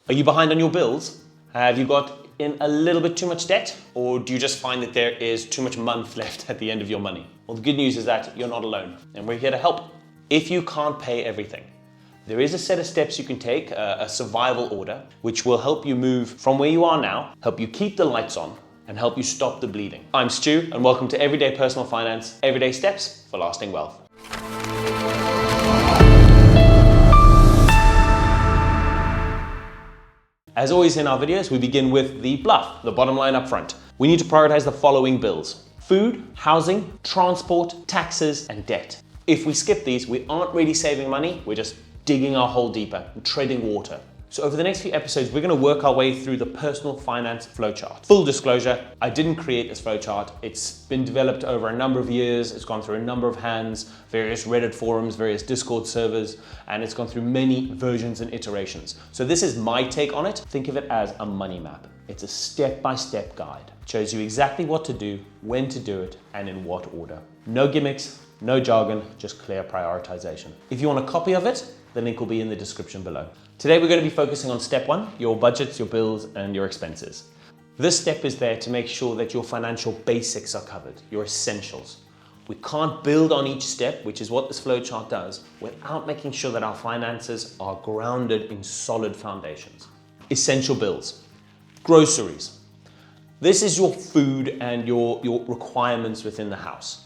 Are you behind on your bills? Have you got in a little bit too much debt? Or do you just find that there is too much month left at the end of your money? Well, the good news is that you're not alone, and we're here to help. If you can't pay everything, there is a set of steps you can take, a survival order, which will help you move from where you are now, help you keep the lights on, and help you stop the bleeding. I'm Stu, and welcome to Everyday Personal Finance, Everyday Steps for Lasting Wealth. As always in our videos, we begin with the bluff, the bottom line up front. We need to prioritize the following bills: food, housing, transport, taxes, and debt. If we skip these, we aren't really saving money, we're just digging our hole deeper and treading water. So over the next few episodes, we're gonna work our way through the personal finance flowchart. Full disclosure, I didn't create this flowchart. It's been developed over a number of years. It's gone through a number of hands, various Reddit forums, various Discord servers, and it's gone through many versions and iterations. So this is my take on it. Think of it as a money map. It's a step-by-step guide. It shows you exactly what to do, when to do it, and in what order. No gimmicks, no jargon, just clear prioritization. If you want a copy of it, the link will be in the description below. Today we're going to be focusing on step one, your budgets, your bills, and your expenses. This step is there to make sure that your financial basics are covered, your essentials. We can't build on each step, which is what this flowchart does, without making sure that our finances are grounded in solid foundations. Essential bills. Groceries. This is your food and your requirements within the house.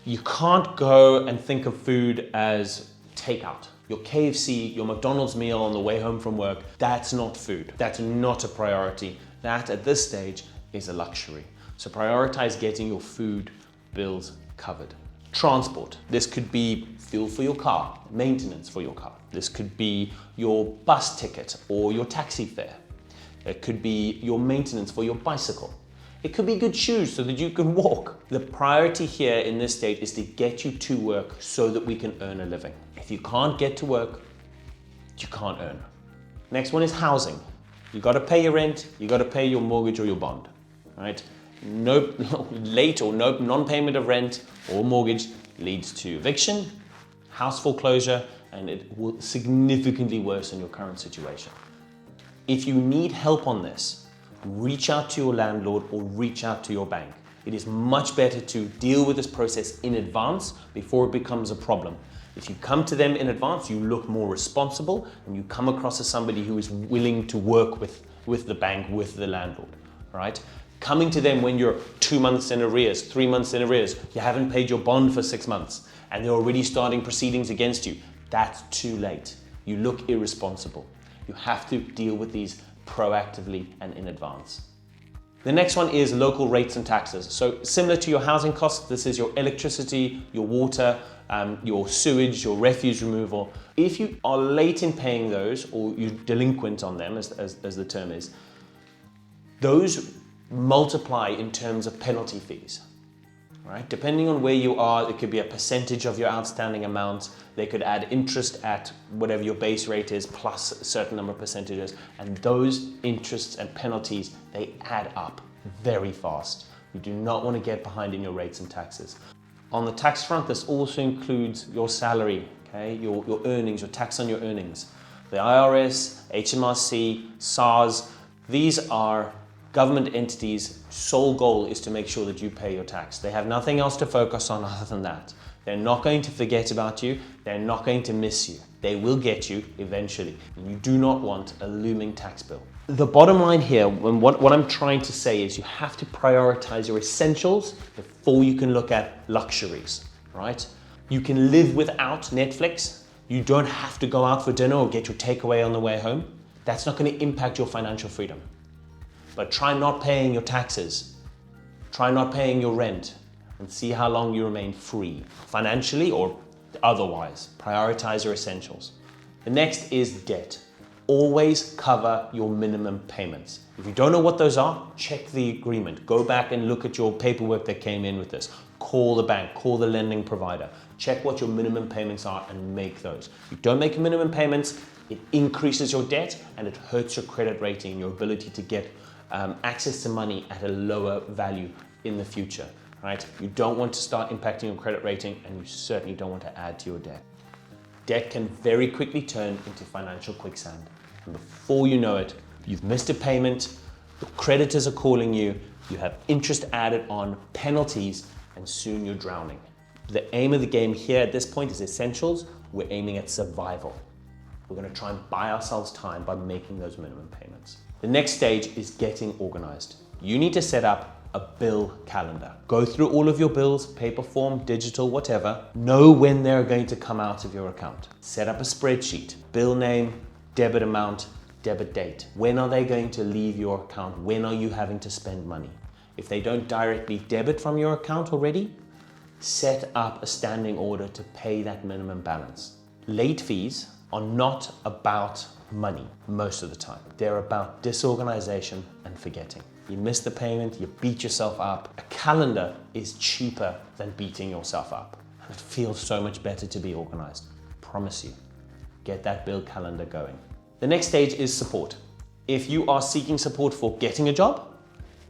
You can't go and think of food as takeout. Your KFC, your McDonald's meal on the way home from work, that's not food. That's not a priority. That, at this stage, is a luxury. So prioritize getting your food bills covered. Transport. This could be fuel for your car, maintenance for your car. This could be your bus ticket or your taxi fare. It could be your maintenance for your bicycle. It could be good shoes so that you can walk. The priority here in this stage is to get you to work so that we can earn a living. If you can't get to work, you can't earn. Next one is housing. You gotta pay your rent, you gotta pay your mortgage or your bond, right? No late or no non-payment of rent or mortgage leads to eviction, house foreclosure, and it will significantly worsen your current situation. If you need help on this, reach out to your landlord or reach out to your bank. It is much better to deal with this process in advance before it becomes a problem. If you come to them in advance, you look more responsible and you come across as somebody who is willing to work with the bank, with the landlord, right? Coming to them when you're 2 months in arrears, 3 months in arrears, you haven't paid your bond for 6 months and they're already starting proceedings against you, that's too late. You look irresponsible. You have to deal with these proactively and in advance. The next one is local rates and taxes. So similar to your housing costs, this is your electricity, your water, your sewage, your refuse removal. If you are late in paying those or you're delinquent on them, as the term is, those multiply in terms of penalty fees. Right? Depending on where you are, it could be a percentage of your outstanding amount. They could add interest at whatever your base rate is plus a certain number of percentages. And those interests and penalties, they add up very fast. You do not want to get behind in your rates and taxes. On the tax front, this also includes your salary, okay? Your earnings, your tax on your earnings. The IRS, HMRC, SARS, these are government entities' sole goal is to make sure that you pay your tax. They have nothing else to focus on other than that. They're not going to forget about you. They're not going to miss you. They will get you eventually. You do not want a looming tax bill. The bottom line here, and what I'm trying to say is you have to prioritize your essentials before you can look at luxuries, right? You can live without Netflix. You don't have to go out for dinner or get your takeaway on the way home. That's not going to impact your financial freedom. But try not paying your taxes, try not paying your rent, and see how long you remain free, financially or otherwise. Prioritize your essentials. The next is debt. Always cover your minimum payments. If you don't know what those are, check the agreement. Go back and look at your paperwork that came in with this. Call the bank, call the lending provider. Check what your minimum payments are and make those. If you don't make your minimum payments, it increases your debt and it hurts your credit rating, your ability to get access to money at a lower value in the future, right? You don't want to start impacting your credit rating and you certainly don't want to add to your debt. Debt can very quickly turn into financial quicksand. And before you know it, you've missed a payment, the creditors are calling you, you have interest added on, penalties, and soon you're drowning. The aim of the game here at this point is essentials. We're aiming at survival. We're going to try and buy ourselves time by making those minimum payments. The next stage is getting organized. You need to set up a bill calendar. Go through all of your bills, paper form, digital, whatever. Know when they're going to come out of your account. Set up a spreadsheet. Bill name, debit amount, debit date. When are they going to leave your account? When are you having to spend money? If they don't directly debit from your account already, set up a standing order to pay that minimum balance. Late fees are not about money most of the time. They're about disorganization and forgetting. You miss the payment, you beat yourself up. A calendar is cheaper than beating yourself up. And it feels so much better to be organized. Promise you. Get that bill calendar going. The next stage is support. If you are seeking support for getting a job,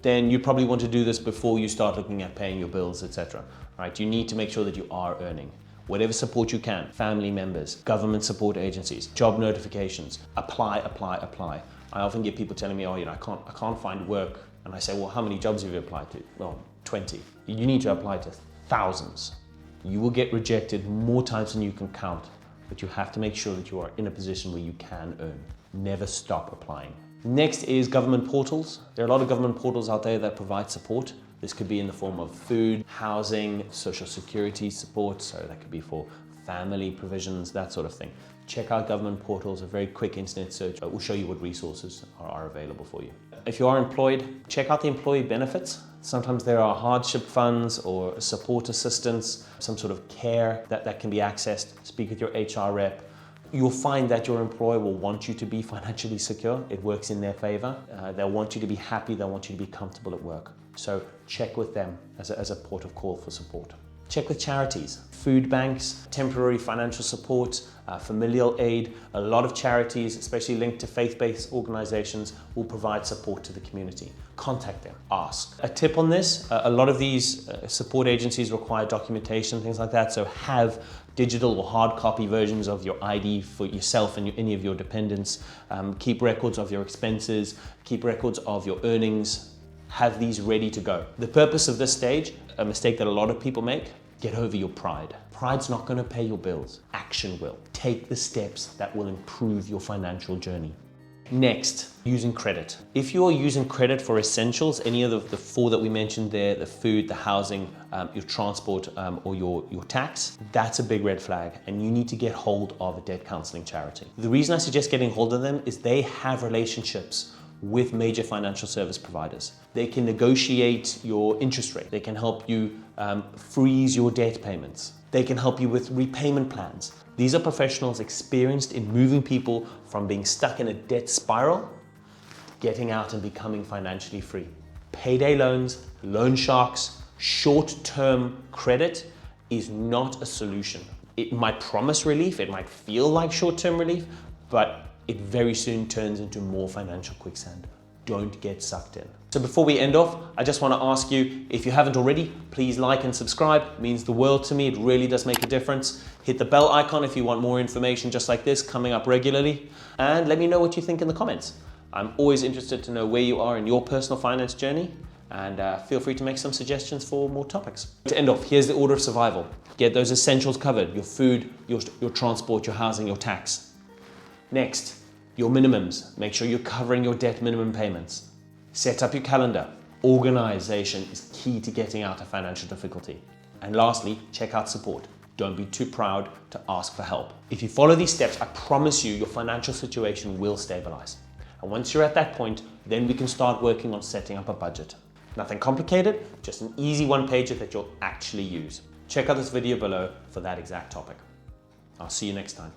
then you probably want to do this before you start looking at paying your bills, etc. Right? You need to make sure that you are earning. Whatever support you can, family members, government support agencies, job notifications, apply. I often get people telling me, oh, I can't find work. And I say, well, how many jobs have you applied to? Well, 20. You need to apply to thousands. You will get rejected more times than you can count, but you have to make sure that you are in a position where you can earn. Never stop applying. Next is government portals. There are a lot of government portals out there that provide support. This could be in the form of food, housing, social security support, so that could be for family provisions, that sort of thing. Check out government portals. A very quick internet search will show you what resources are available for you. If you are employed, check out the employee benefits. Sometimes there are hardship funds or support assistance, some sort of care that can be accessed. Speak with your HR rep. You'll find that your employer will want you to be financially secure. It works in their favor. They'll want you to be happy. They'll want you to be comfortable at work. So check with them as a port of call for support. Check with charities, food banks, temporary financial support, familial aid. A lot of charities, especially linked to faith-based organizations, will provide support to the community. Contact them, ask. A tip on this, a lot of these support agencies require documentation, things like that, so have digital or hard copy versions of your ID for yourself and any of your dependents. Keep records of your expenses, keep records of your earnings. Have these ready to go. The purpose of this stage, a mistake that a lot of people make, get over your pride. Pride's not going to pay your bills. Action will. Take the steps that will improve your financial journey. Next, using credit. If you're using credit for essentials, any of the four that we mentioned there, the food, the housing, your transport, or your tax, that's a big red flag, and you need to get hold of a debt counseling charity. The reason I suggest getting hold of them is they have relationships with major financial service providers. They can negotiate your interest rate. They can help you freeze your debt payments. They can help you with repayment plans. These are professionals experienced in moving people from being stuck in a debt spiral, getting out and becoming financially free. Payday loans, loan sharks, short-term credit is not a solution. It might promise relief, it might feel like short-term relief, but it very soon turns into more financial quicksand. Don't get sucked in. So before we end off, I just want to ask you, if you haven't already, please like and subscribe. It means the world to me. It really does make a difference. Hit the bell icon if you want more information just like this coming up regularly. And let me know what you think in the comments. I'm always interested to know where you are in your personal finance journey. And feel free to make some suggestions for more topics. To end off, here's the order of survival. Get those essentials covered. Your food, your transport, your housing, your tax. Next, your minimums. Make sure you're covering your debt minimum payments. Set up your calendar. Organization is key to getting out of financial difficulty. And lastly, check out support. Don't be too proud to ask for help. If you follow these steps, I promise you your financial situation will stabilize. And once you're at that point, then we can start working on setting up a budget. Nothing complicated, just an easy one-pager that you'll actually use. Check out this video below for that exact topic. I'll see you next time.